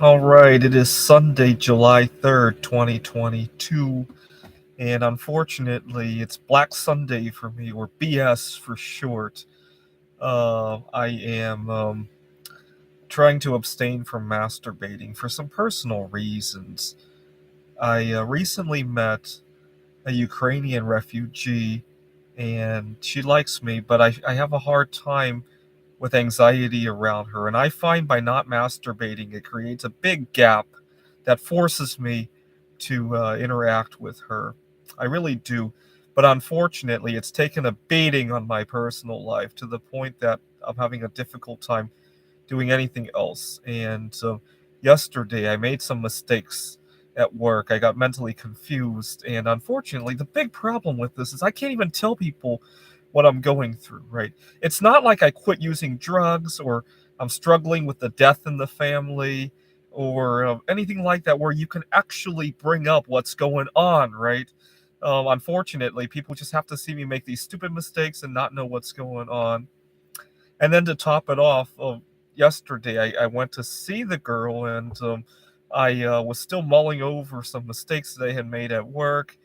All right, it is Sunday, July 3rd, 2022, and unfortunately, it's Black Sunday for me, or BS for short. I am trying to abstain from masturbating for some personal reasons. I recently met a Ukrainian refugee, and she likes me, but I have a hard time with anxiety around her. And I find by not masturbating, it creates a big gap that forces me to interact with her. I really do. But unfortunately, it's taken a beating on my personal life to the point that I'm having a difficult time doing anything else. And yesterday, I made some mistakes at work. I got mentally confused. And unfortunately, the big problem with this is I can't even tell people what I'm going through, right? It's not like I quit using drugs or I'm struggling with the death in the family or anything like that where you can actually bring up what's going on, right? Unfortunately, people just have to see me make these stupid mistakes and not know what's going on. And then to top it off, yesterday I went to see the girl, and I was still mulling over some mistakes that I had made at work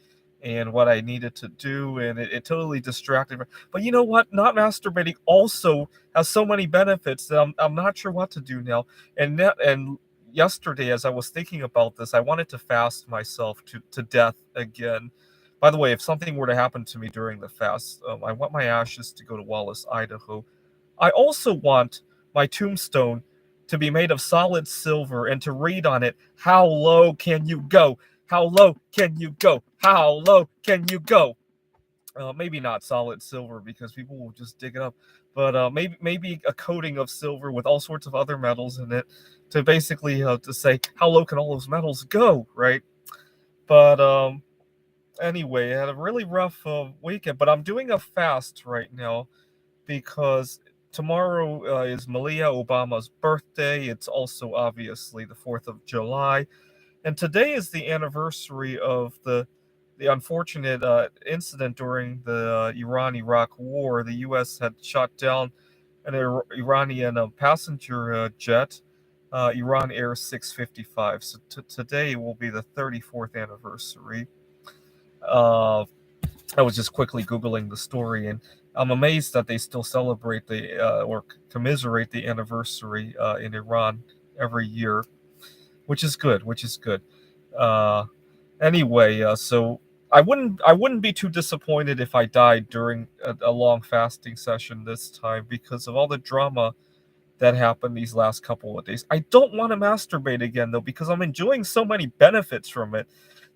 and what I needed to do, and it totally distracted me. But you know what? Not masturbating also has so many benefits that I'm not sure what to do now. And yesterday, as I was thinking about this, I wanted to fast myself to death again. By the way, if something were to happen to me during the fast, I want my ashes to go to Wallace, Idaho. I also want my tombstone to be made of solid silver and to read on it, "How low can you go? How low can you go? How low can you go?" Maybe not solid silver because people will just dig it up, but maybe a coating of silver with all sorts of other metals in it to basically to say how low can all those metals go, right? But anyway, I had a really rough weekend, but I'm doing a fast right now because tomorrow is Malia Obama's birthday. It's also obviously the 4th of July. And today is the anniversary of the unfortunate incident during the Iran-Iraq war. The U.S. had shot down an Iranian passenger jet, Iran Air 655. So today will be the 34th anniversary. Uh, I was just quickly Googling the story, and I'm amazed that they still celebrate the or commiserate the anniversary in Iran every year, which is good. Which is good. Uh, anyway, so I wouldn't be too disappointed if I died during a long fasting session this time because of all the drama that happened these last couple of days. I don't want to masturbate again though because I'm enjoying so many benefits from it.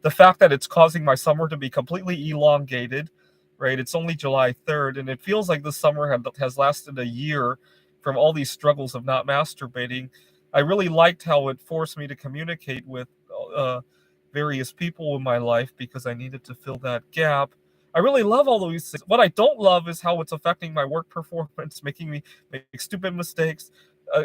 The fact that it's causing my summer to be completely elongated, right? It's only July 3rd, and it feels like the summer has lasted a year from all these struggles of not masturbating. I really liked how it forced me to communicate with uh, various people in my life because I needed to fill that gap. I really love all these things. What I don't love is how it's affecting my work performance, making me make stupid mistakes.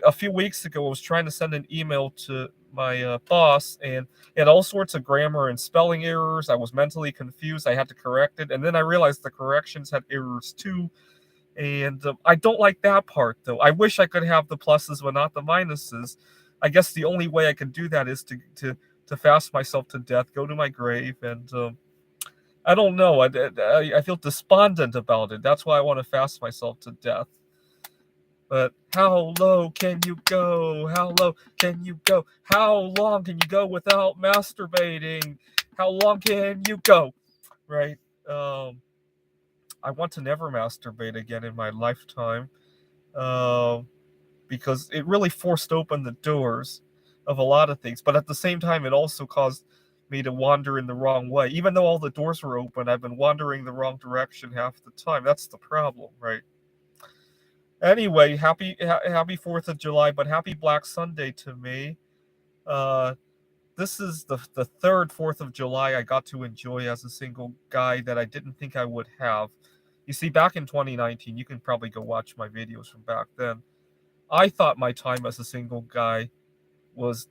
A few weeks ago, I was trying to send an email to my boss, and it had all sorts of grammar and spelling errors. I was mentally confused. I had to correct it, and then I realized the corrections had errors too. And I don't like that part, though. I wish I could have the pluses but not the minuses. I guess the only way I could do that is to fast myself to death, go to my grave, and I don't know. I feel despondent about it. That's why I want to fast myself to death. But how low can you go? How low can you go? How long can you go without masturbating? How long can you go? Right? Um, I want to never masturbate again in my lifetime um, because it really forced open the doors of a lot of things. But at the same time, it also caused me to wander in the wrong way. Even though all the doors were open, I've been wandering the wrong direction half the time. That's the problem, right? Anyway, happy 4th of July, but happy Black Sunday to me. Uh, this is the third 4th of July I got to enjoy as a single guy that I didn't think I would have. You see, back in 2019, you can probably go watch my videos from back then. I thought my time as a single guy was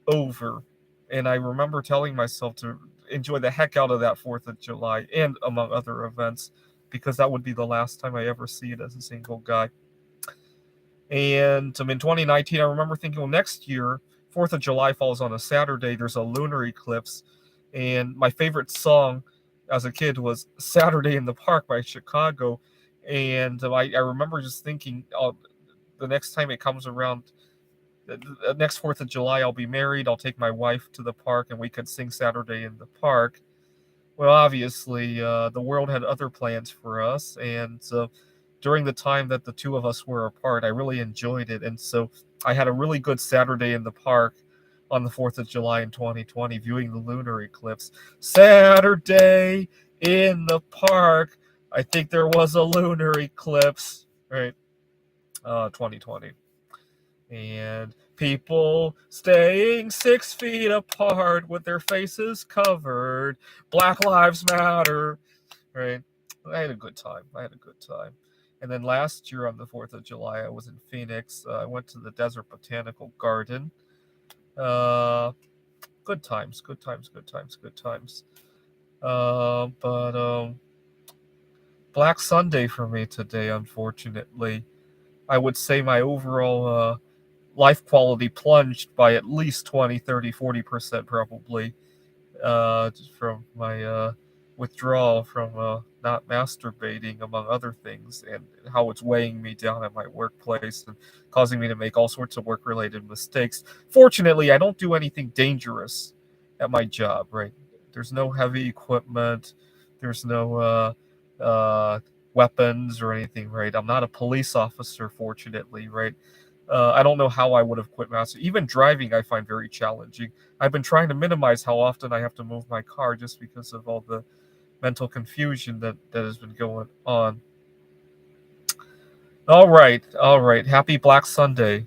over, and I remember telling myself to enjoy the heck out of that 4th of July and among other events because that would be the last time I ever see it as a single guy. And in 2019, I remember thinking, well, next year 4th of July falls on a Saturday, there's a lunar eclipse. And my favorite song as a kid was Saturday in the Park by Chicago. And I remember just thinking, the next time it comes around, the next 4th of July, I'll be married. I'll take my wife to the park and we could sing Saturday in the Park. Well, obviously, the world had other plans for us. And during the time that the two of us were apart, I really enjoyed it. And so I had a really good Saturday in the Park on the 4th of July in 2020, viewing the lunar eclipse. Saturday in the Park. I think there was a lunar eclipse, right? 2020. And people staying 6 feet apart with their faces covered. Black Lives Matter, right? I had a good time. And then last year on the 4th of July, I was in Phoenix. I went to the Desert Botanical Garden. Good times. But Black Sunday for me today, unfortunately. I would say my overall life quality plunged by at least 20, 30, 40% probably from my withdrawal from not masturbating, among other things, and how it's weighing me down at my workplace and causing me to make all sorts of work-related mistakes. Fortunately, I don't do anything dangerous at my job, right? There's no heavy equipment. There's no weapons or anything, right? I'm not a police officer, fortunately, right? I don't know how I would have quit master. Even driving, I find very challenging. I've been trying to minimize how often I have to move my car just because of all the mental confusion that has been going on. All right. Happy Black Sunday.